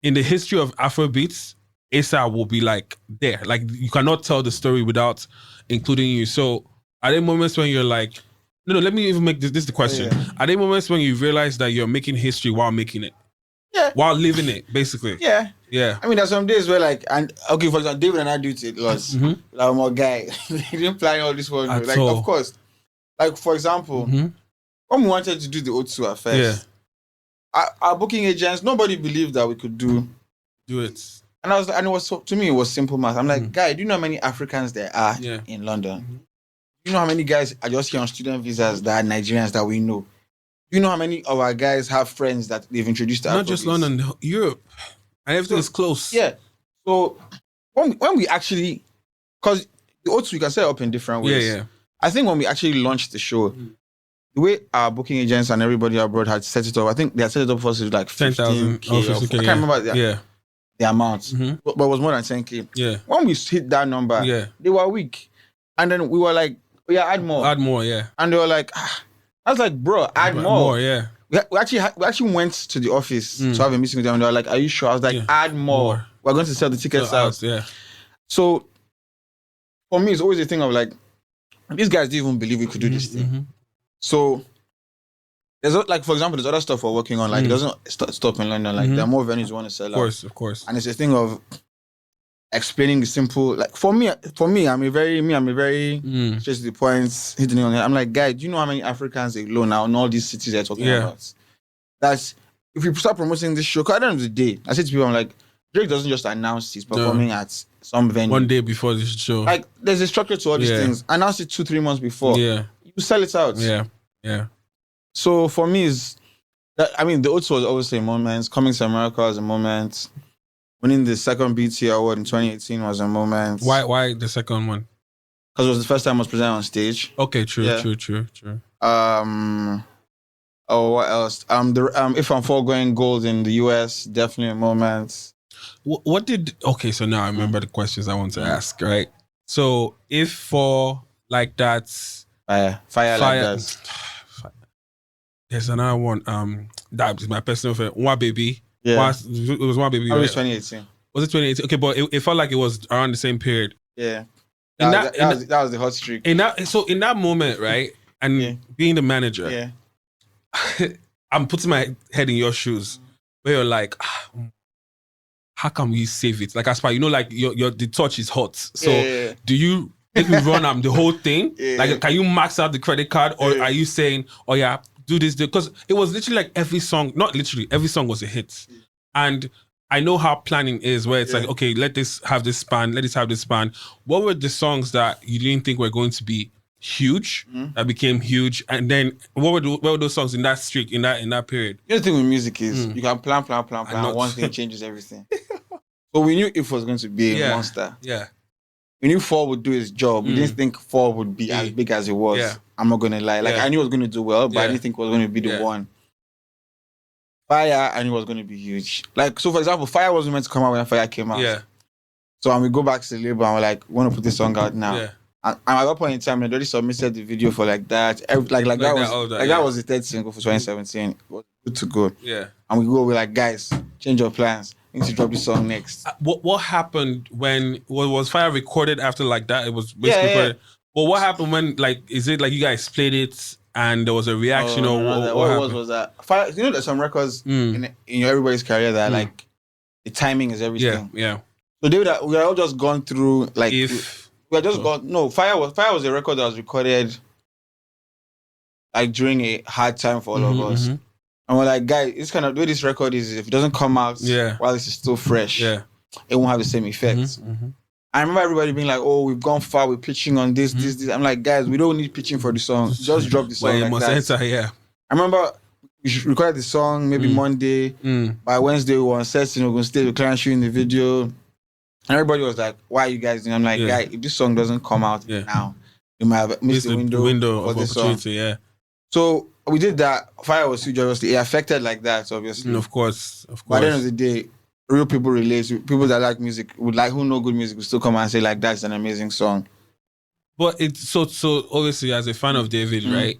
in the history of Afrobeats. Asa will be like there. Like you cannot tell the story without including you. So are there moments when you're like, no, let me even make this is the question. Yeah. Are there moments when you realize that you're making history while making it? Yeah. While living it, basically. Yeah. Yeah. I mean, there's some days where like, and okay, for example, David and I do it lots. Like I'm a guy. He didn't plan all this one. Like, of course. Like, for example, when we wanted to do the O2 at first, our booking agents, nobody believed that we could do it. And it was to me, it was simple math. I'm like, guy, do you know how many Africans there are in London? Do you know how many guys are just here on student visas that are Nigerians that we know? Do you know how many of our guys have friends that they've introduced to Not just London, Europe. And everything is close. Yeah. So when we actually, because the O2 you can set it up in different ways. Yeah. I think when we actually launched the show, the way our booking agents and everybody abroad had set it up, I think they had set it up for us to like 10,000. I can't remember the amount, but it was more than 10K. Yeah. When we hit that number, they were weak, and then we were like, add more, and they were like, I was like, bro, add more. Yeah. We actually went to the office to have a meeting with them, and they were like, are you sure? I was like, add more. We're going to sell the tickets out. Yeah. So for me, it's always a thing of like, these guys didn't even believe we could do this thing. So there's like, for example, there's other stuff we're working on. Like it doesn't stop in London. Like there are more venues we want to sell out. Of course. And it's a thing of explaining the simple. Like for me, I'm a very straight to the point, hitting it on it. I'm like, guy, do you know how many Africans alone now in all these cities they're talking about? That's if we start promoting this show. 'Cause at the end of the day, I say to people, I'm like, Drake doesn't just announce he's performing at some venue 1 day before the show. Like there's a structure to all these things. Announce it 2-3 months before. Yeah, you sell it out. Yeah. So for me, is that the O2 was obviously a moment. Coming to America was a moment. Winning the second BT award in 2018 was a moment. Why the second one? Because it was the first time I was presented on stage. Okay, true. What else? If I'm foregoing gold in the US, definitely a moment. Okay, so now I remember the questions I want to ask, right? So if for like that fire like that. There's another one. That is my personal favorite. One Baby. Yeah. It was One Baby. It was 2018. Was it 2018? Okay, but it felt like it was around the same period. Yeah. That was the hot streak. In that moment, right? And being the manager. Yeah. I'm putting my head in your shoes, where you're like, how can we save it? Like Aspire, like your the touch is hot. So do you make me run the whole thing? Like, can you max out the credit card, or are you saying, oh yeah, do this? Because it was literally like every song, not literally, every song was a hit. And I know how planning is, where it's like, okay, let this have this span, let this have this span. What were the songs that you didn't think were going to be huge, that became huge? And then what were those songs in that streak, in that period? The other thing with music is you can plan, and one thing changes everything. So we knew If was going to be a monster. Yeah. We knew 4 would do his job. We didn't think 4 would be as big as it was. Yeah. I'm not going to lie. Like, I knew it was going to do well, but I didn't think it was going to be the one. Fire, I knew it was going to be huge. Like, so for example, Fire wasn't meant to come out when Fire came out. Yeah. So and we go back to the label and we're like, we want to put this song out now. Yeah. And at that point in time, I'd already submitted the video for like that. That was the third single for 2017. It was good to go. Yeah. And we go, we're like, guys, change your plans. We need to drop this song next. What happened when was Fire recorded after like that? It was basically recorded. But what happened when, like, is it like you guys played it and there was a reaction, or what was that? Fire, there's some records in everybody's career that like the timing is everything. Yeah. So we are all just gone through like Fire was a record that was recorded like during a hard time for all of us. And we're like, guys, it's kind of the way this record is, if it doesn't come out while this is still fresh, it won't have the same effect. I remember everybody being like, oh, we've gone far, we're pitching on this. I'm like, guys, we don't need pitching for the song. Just drop the song like that. I remember we recorded the song maybe Monday. By Wednesday, we were on set, we're going to stay with client shooting the video. And everybody was like, why are you guys doing? I'm like, guys, if this song doesn't come out now, you might have missed the window of this song. So we did that. Fire was huge, obviously. It affected like that, obviously. Of course. But at the end of the day, real people relate. People that like music, who know good music, will still come and say like, that's an amazing song. But it's so obviously, as a fan of David, right?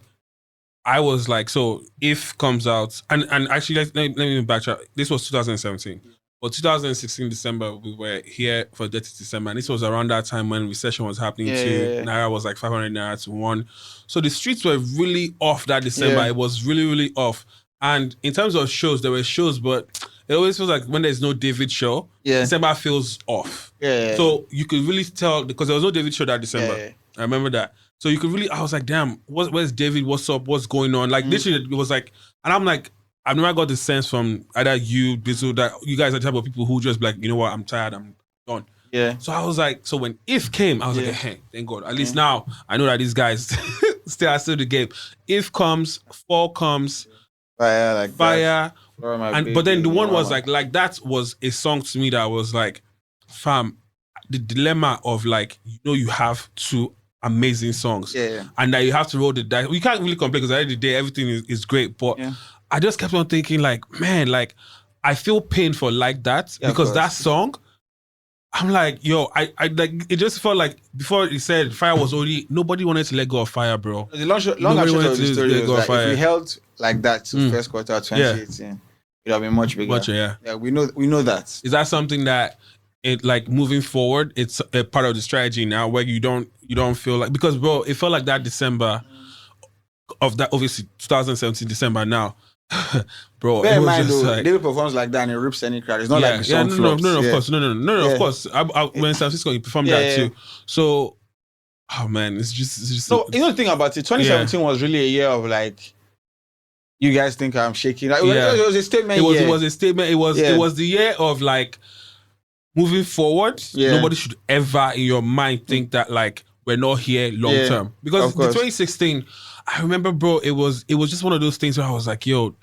I was like, so If comes out, and actually let me backtrack. This was 2017. But 2016 December, we were here for Dirty December, and this was around that time when recession was happening too. Naira was like 500 Naira to 1. So the streets were really off that December. It was really, really off. And in terms of shows, there were shows, but it always feels like when there's no David show, December feels off. So you could really tell, because there was no David show that December. I remember that. So you could really, I was like, damn, where's David? What's up? What's going on? Like, literally, it was like, and I'm like, I've never got the sense from either you, Bizu, that you guys are the type of people who just be like, you know what, I'm tired, I'm done. Yeah. So I was like, so when If came, I was like, hey, thank God. At least now I know that these guys still the game. If comes, Fall comes, Fire. But then the one was like that was a song to me that was like, fam, the dilemma of like, you have 2 amazing songs. And that you have to roll the dice. You can't really complain because at the end of the day, everything is great. But I just kept on thinking like, man, like I feel painful like that because that song, I'm like, yo, I like, it just felt like before it said Fire was already, nobody wanted to let go of Fire, bro. The long and short of the story was that if we held like that to first quarter of 2018, it would have been much bigger. Yeah, we know that. Is that something that it like moving forward, it's a part of the strategy now where you don't feel like, because bro, it felt like that December of that, obviously 2017 December now. Bro, bear in mind though, like, David performs like that and it rips any crowd. It's not like the song flops. No, of course. Of course. When San Francisco, he performed that too. So, oh man, it's just. So, you know the thing about it, 2017 was really a year of like, you guys think I'm shaking. Like, it was a statement. It was a statement. It was the year of like, moving forward, nobody should ever in your mind think that like, we're not here long term. Because the 2016, I remember, bro, it was just one of those things where I was like, yo,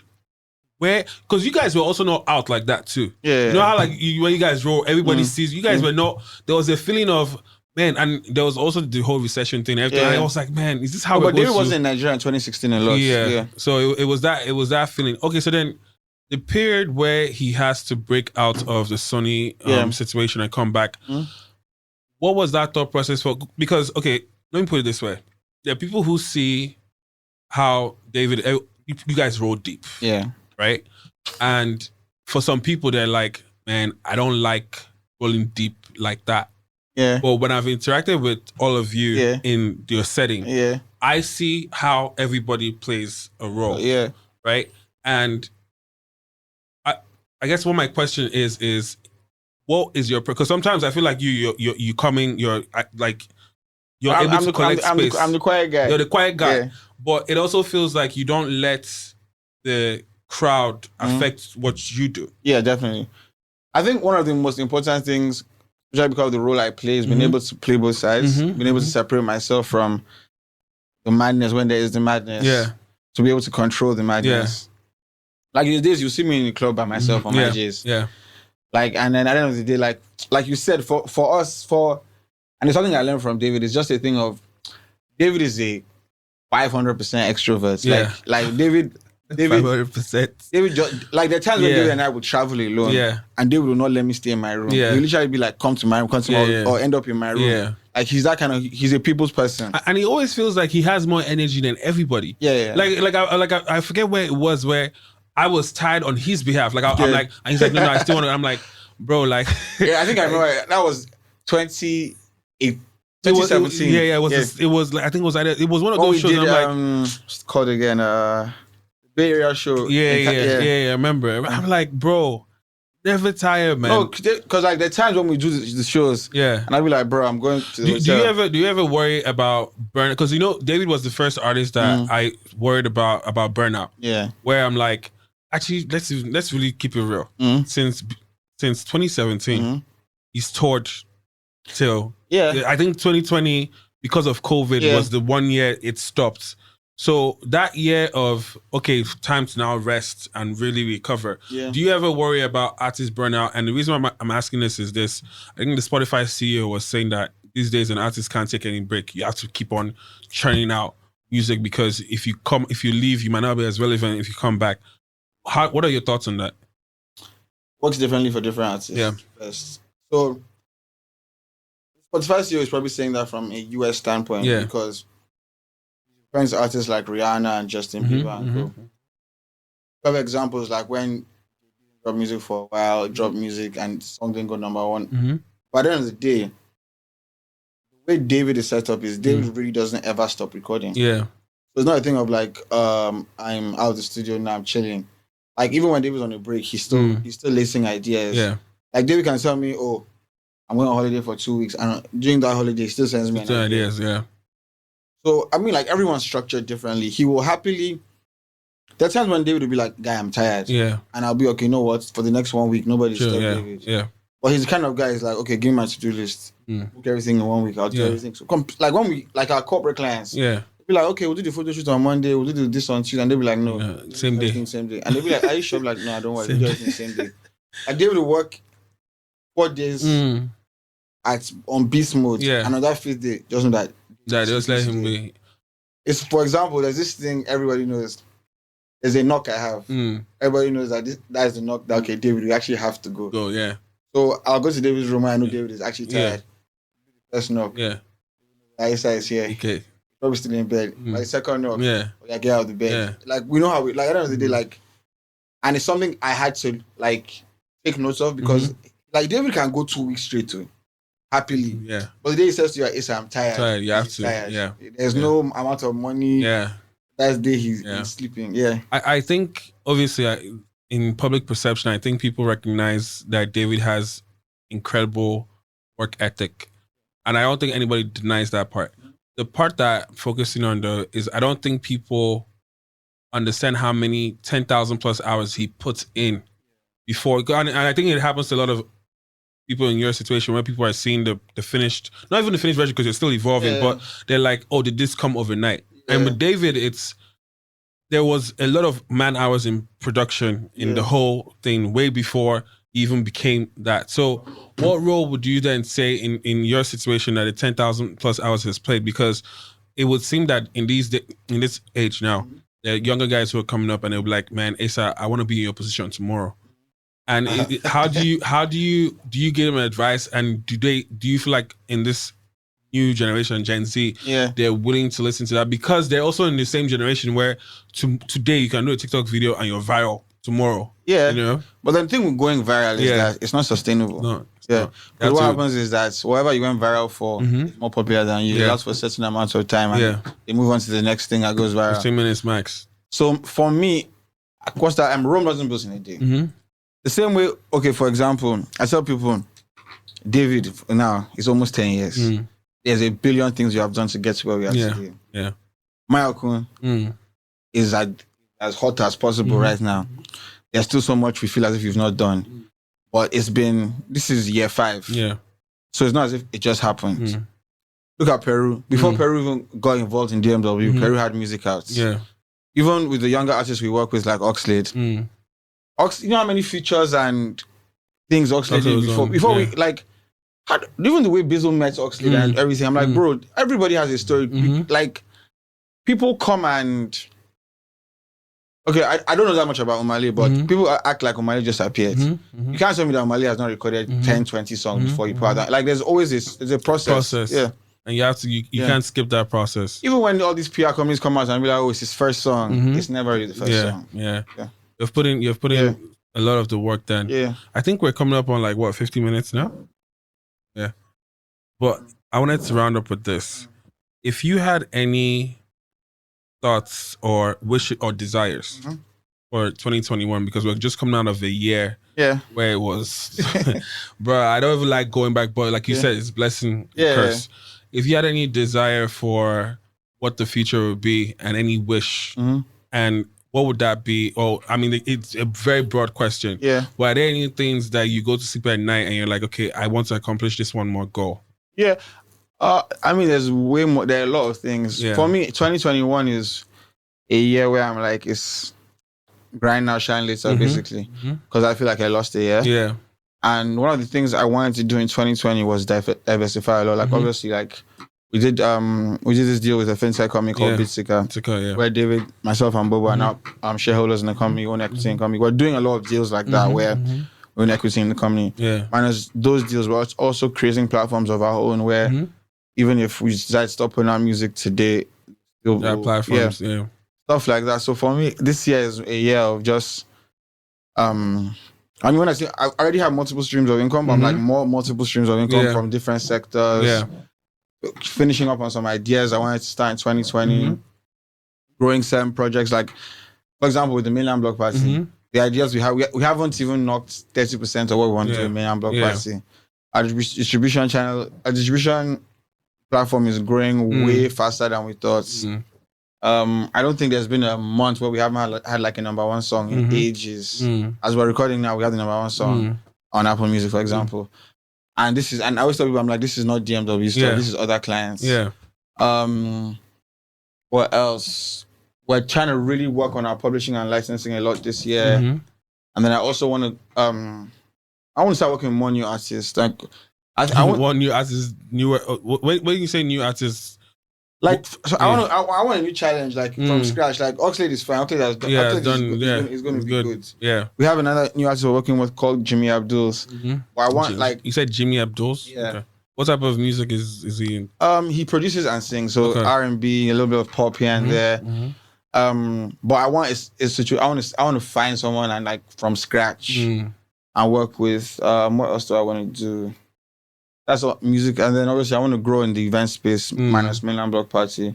where, because you guys were also not out like that too. You know how like when you guys roll, everybody sees you guys were not. There was a feeling of, man, and there was also the whole recession thing. Everything. I was like, man, is this how? But David was in Nigeria in 2016 a lot. So it was that feeling. Okay, so then the period where he has to break out of the Sony situation and come back. What was that thought process for? Because, okay, let me put it this way. There are people who see how David, you guys roll deep. Right? And for some people, they're like, man, I don't like rolling deep like that. But when I've interacted with all of you in your setting, I see how everybody plays a role. right? And I guess what my question is what is your, because sometimes I feel like you come in, you're able to collect space. I'm the quiet guy. You're the quiet guy. Yeah. But it also feels like you don't let the crowd affect what you do. Yeah, definitely. I think one of the most important things, especially because of the role I play, is being able to play both sides, being able to separate myself from the madness when there is the madness. Yeah. To be able to control the madness. Yeah. Like these days, you see me in the club by myself on my J's. Yeah. Like, and then at the end of the day, like you said, for us, and it's something I learned from David, it's just a thing of, David is a 500% extrovert. Yeah. Like David 500%. David just, like there are times when David and I would travel alone. Yeah. And David would not let me stay in my room. Yeah. He'll literally be like, come to my room, or end up in my room. Yeah. Like he's that kind of, he's a people's person. And he always feels like he has more energy than everybody. Yeah. I forget where it was where I was tired on his behalf. Like I'm like, and he's like, no, I still want to. I'm like, bro, like. Yeah, I think I remember that was 2017. It was like, I think it was one of those shows. Did, I'm like, what's it called again? Bay Area show. Yeah. I remember. I'm like, bro, never tired, man. No, because like there are times when we do the shows. Yeah. And I'll be like, bro, I'm going to the hotel. Do you ever worry about burnout? Because David was the first artist that I worried about burnout. Yeah. Where I'm like, actually, let's really keep it real. Since 2017, he's toured till I think 2020 because of COVID was the 1 year it stopped. So that year of time to now rest and really recover. Yeah. Do you ever worry about artist burnout? And the reason why I'm asking this is this: I think the Spotify CEO was saying that these days an artist can't take any break. You have to keep on churning out music because if you leave, you might not be as relevant if you come back. What are your thoughts on that? Works differently for different artists. Yeah. First. So Spotify CEO is probably saying that from a US standpoint because friends artists like Rihanna and Justin Bieber and go. We have examples like when you drop music for a while, drop music and something go number one. But at the end of the day, the way David is set up is David really doesn't ever stop recording. Yeah. So it's not a thing of like, I'm out of the studio now, I'm chilling. Like even when David's on a break, he's still lacing ideas. Yeah. Like David can tell me, oh, I'm going on holiday for 2 weeks, and during that holiday, he still sends me ideas. Yeah. So I mean, like everyone's structured differently. He will happily. There are times when David will be like, "Guy, I'm tired." Yeah. And I'll be okay. You know what? For the next 1 week, nobody's stuck David. Yeah. But he's the kind of guy is like, okay, give me my to-do list, book everything in 1 week. I'll do everything. So like when we like our corporate clients. Yeah. Be like, okay, we'll do the photo shoot on Monday, we'll do this on Tuesday, and they'll be like, no, same day. And they'll be like, are you sure? I'm like, no, I don't worry, we'll do everything same day. And David will work 4 days on beast mode, and on that 5th day, just know that. Just let him be. It's, for example, there's this thing everybody knows. There's a knock I have. Everybody knows that that is the knock that, okay, David, we actually have to go. Go, yeah. So I'll go to David's room and I know David is actually tired. First knock. Yeah. Asa is here. Okay. Probably still in bed. Like second knock. Yeah. Like get out of the bed. Yeah. Like we know how we, like at the end of the day, like, and it's something I had to like take notes of because like David can go 2 weeks straight to happily. Yeah. But the day he says to you, Asa, I'm tired. You have to. Tired. Yeah. There's no amount of money. Yeah. That's the day he's sleeping. Yeah. I think obviously in public perception, I think people recognize that David has incredible work ethic. And I don't think anybody denies that part. The part that I'm focusing on though is I don't think people understand how many 10,000 plus hours he puts in before. And I think it happens to a lot of people in your situation where people are seeing the finished, not even the finished version because you're still evolving, but they're like, oh, did this come overnight? Yeah. And with David, there was a lot of man hours in production in the whole thing way before he even became that. So what role would you then say in your situation that the 10,000 plus hours has played? Because it would seem that in this age now, there are younger guys who are coming up and they'll be like, man, Asa, I want to be in your position tomorrow. And how do you give them advice? And do you feel like in this new generation, Gen Z, they're willing to listen to that? Because they're also in the same generation where today you can do a TikTok video and you're viral tomorrow. Yeah. You know? But the thing with going viral is that it's not sustainable. No. Because what happens is that whatever you went viral for is more popular than you. It lasts for a certain amount of time and they move on to the next thing that goes viral. 15 minutes max. So for me, What's that? Rome doesn't build in a day. Mm-hmm. The same way, okay, for example, I tell people, David, now, it's almost 10 years. Mm. There's a billion things you have done to get to where we are today. Yeah. Mayokun is as hot as possible right now. There's still so much we feel as if you've not done. But this is year 5. Yeah. So it's not as if it just happened. Look at Peru. Before Peru even got involved in DMW, Peru had music out. Yeah. Even with the younger artists we work with, like Oxlade. You know how many features and things Oxlade did before we like even the way Bizzle met Oxlade and everything. I'm like, bro, everybody has a story. Like people come and okay, I don't know that much about Omale, but people act like Omale just appeared. You can't tell me that Omale has not recorded 10, 20 songs before you put out that. Like there's always there's a process. Yeah. And you have to you can't skip that process. Even when all these PR companies come out and be like, oh, it's his first song, it's never really the first song. Yeah. You've put in a lot of the work then. Yeah. I think we're coming up on like 50 minutes now? Yeah. But I wanted to round up with this. If you had any thoughts or wish or desires for 2021, because we're just coming out of a year where it was bro, I don't even like going back, but like you said, it's blessing, curse. If you had any desire for what the future would be and any wish, and what would that be? Oh, I mean, it's a very broad question. Yeah. But are there any things that you go to sleep at night and you're like, okay, I want to accomplish this one more goal? Yeah. I mean, there's way more. There are a lot of things. Yeah. For me, 2021 is a year where I'm like, it's grind now, shine later, basically. Because I feel like I lost a year. Yeah. And one of the things I wanted to do in 2020 was diversify a lot. Like, obviously, like, we did this deal with a fintech company called Bitsika, where David, myself, and Bobo are now shareholders in the company, own equity in the company. We're doing a lot of deals like that where we own equity in the company. Yeah. Minus those deals, we're also creating platforms of our own where even if we decide to stop putting out music today, platforms, stuff like that. So for me, this year is a year of just I mean, when I say I already have multiple streams of income, but I'm like multiple streams of income from different sectors. Yeah. Finishing up on some ideas I wanted to start in 2020, growing certain projects. Like, for example, with the mainland block party, the ideas we have, we haven't even knocked 30% of what we want to do in mainland block party. Our distribution platform is growing way faster than we thought. I don't think there's been a month where we haven't had like a number one song in ages. As we're recording now, we have the number one song on Apple Music, for example. And I always tell people, I'm like, this is not DMW stuff, this is other clients. Yeah. What else? We're trying to really work on our publishing and licensing a lot this year. And then I also want to start working with more new artists. Like, I want new artists, when you say new artists, like, so I want a new challenge, like from scratch. Like Oxlade is fine. Oxlade has done. It's going to be good. Yeah. We have another new artist we're working with called Jimmy Abdul's. But I want you said Jimmy Abdul's. Yeah. Okay. What type of music is he in? He produces and sings, so R&B, a little bit of pop here and there. But I want I want to find someone and like from scratch and work with. What else do I want to do? That's all music, and then obviously I want to grow in the event space minus mainland block party.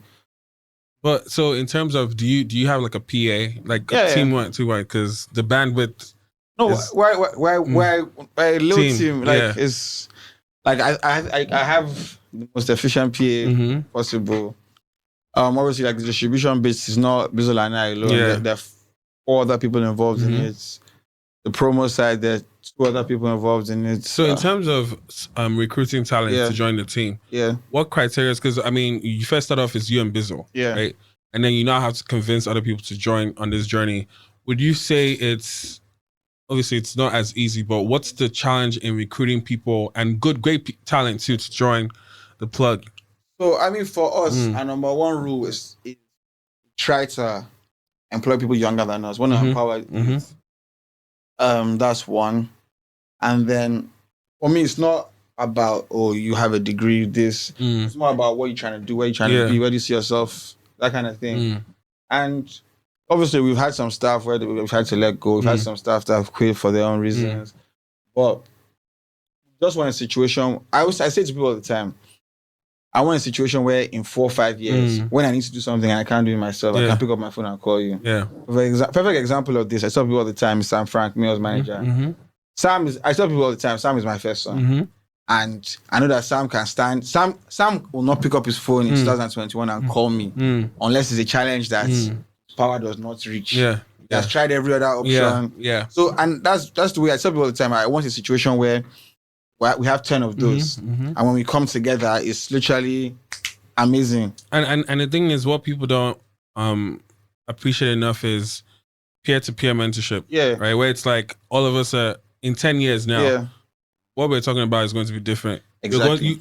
But so in terms of, do you have like a PA, like a team too, right? Because the bandwidth. No, we're a little team. Like it's like I have the most efficient PA possible. Obviously, like the distribution base is not Bizzle and I alone. There are 4 other people involved in it. The promo side, there are 2 other people involved in it. So in terms of recruiting talent to join the team, what criteria? Because I mean, you first start off as you and Bizzle, right? And then you now have to convince other people to join on this journey. Would you say it's obviously it's not as easy, but what's the challenge in recruiting people and great talent too to join the plug? So I mean, for us, our number one rule is try to employ people younger than us. Want to empower. That's one. And then for me, it's not about, you have a degree, this. It's more about what you're trying to do, where you're trying to be, where do you see yourself, that kind of thing. And obviously, we've had some staff where we've had to let go. We've had some staff that have quit for their own reasons. But just want a situation, I say to people all the time, I want a situation where in 4 or 5 years, when I need to do something and I can't do it myself, I can pick up my phone and call you. Yeah. Perfect example of this, I tell people all the time, is Sam Frank, Meal's manager. I tell people all the time, Sam is my first son. And I know that Sam can stand. Sam will not pick up his phone in 2021 and call me unless it's a challenge that power does not reach. Yeah. He has tried every other option. Yeah. So, and that's the way I tell people all the time. I want a situation where we have 10 of those. And when we come together, it's literally amazing. And the thing is, what people don't appreciate enough is peer-to-peer mentorship. Yeah. Right? Where it's like all of us are in 10 years now. Yeah. What we're talking about is going to be different. Exactly.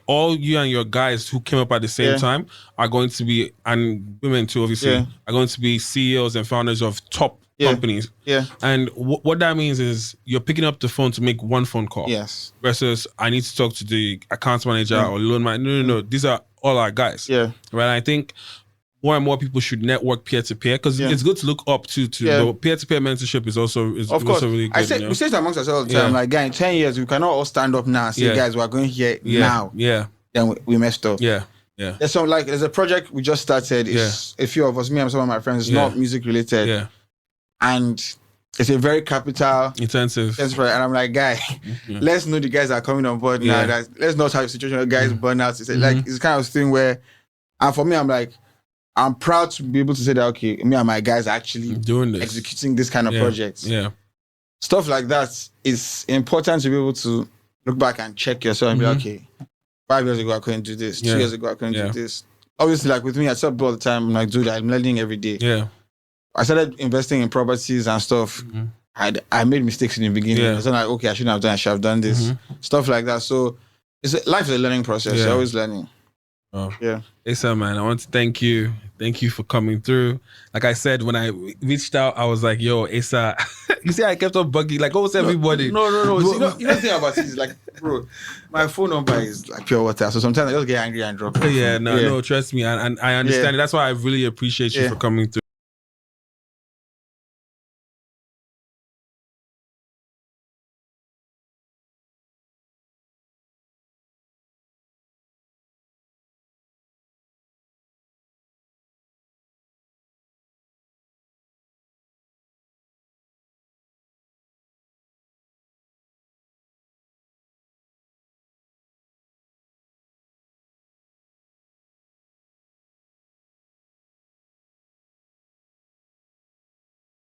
All you and your guys who came up at the same time are going to be, and women too, obviously, are going to be CEOs and founders of top companies. Yeah. And what that means is you're picking up the phone to make one phone call. Yes. Versus I need to talk to the account manager or loan manager. No. These are all our guys. Yeah. Right. I think more and more people should network peer-to-peer because it's good to look up to. But peer-to-peer mentorship is also really good. We say it amongst ourselves all the time. Like, guys, in 10 years, we cannot all stand up now and say, guys, we're going here now. Yeah. Then we messed up. Yeah. Yeah. There's a project we just started. It's a few of us, me and some of my friends. It's not music related. Yeah. And it's a very capital intensive. And I'm like, guy, let's know the guys that are coming on board now. Let's not have a situation where guys burn out. It's like it's kind of thing where, and for me, I'm like, I'm proud to be able to say that, okay, me and my guys are actually doing this, executing this kind of projects. Yeah. Stuff like that is important to be able to look back and check yourself and be like, okay, 5 years ago, I couldn't do this. 2 years ago, I couldn't do this. Obviously, like with me, I tell people all the time, I'm like, dude, I'm learning every day. Yeah. I started investing in properties and stuff. I made mistakes in the beginning. I was like, okay, I shouldn't have done. I should have done this. Stuff like that. So life is a learning process. You're always learning. Oh. Yeah. Asa, man, I want to thank you. Thank you for coming through. Like I said, when I reached out, I was like, yo, Asa. You see, I kept on bugging, like almost everybody. No. You know the thing about it is like, bro, my phone number is like pure water. So sometimes I just get angry and drop it. No, trust me. And I understand it. That's why I really appreciate you for coming through.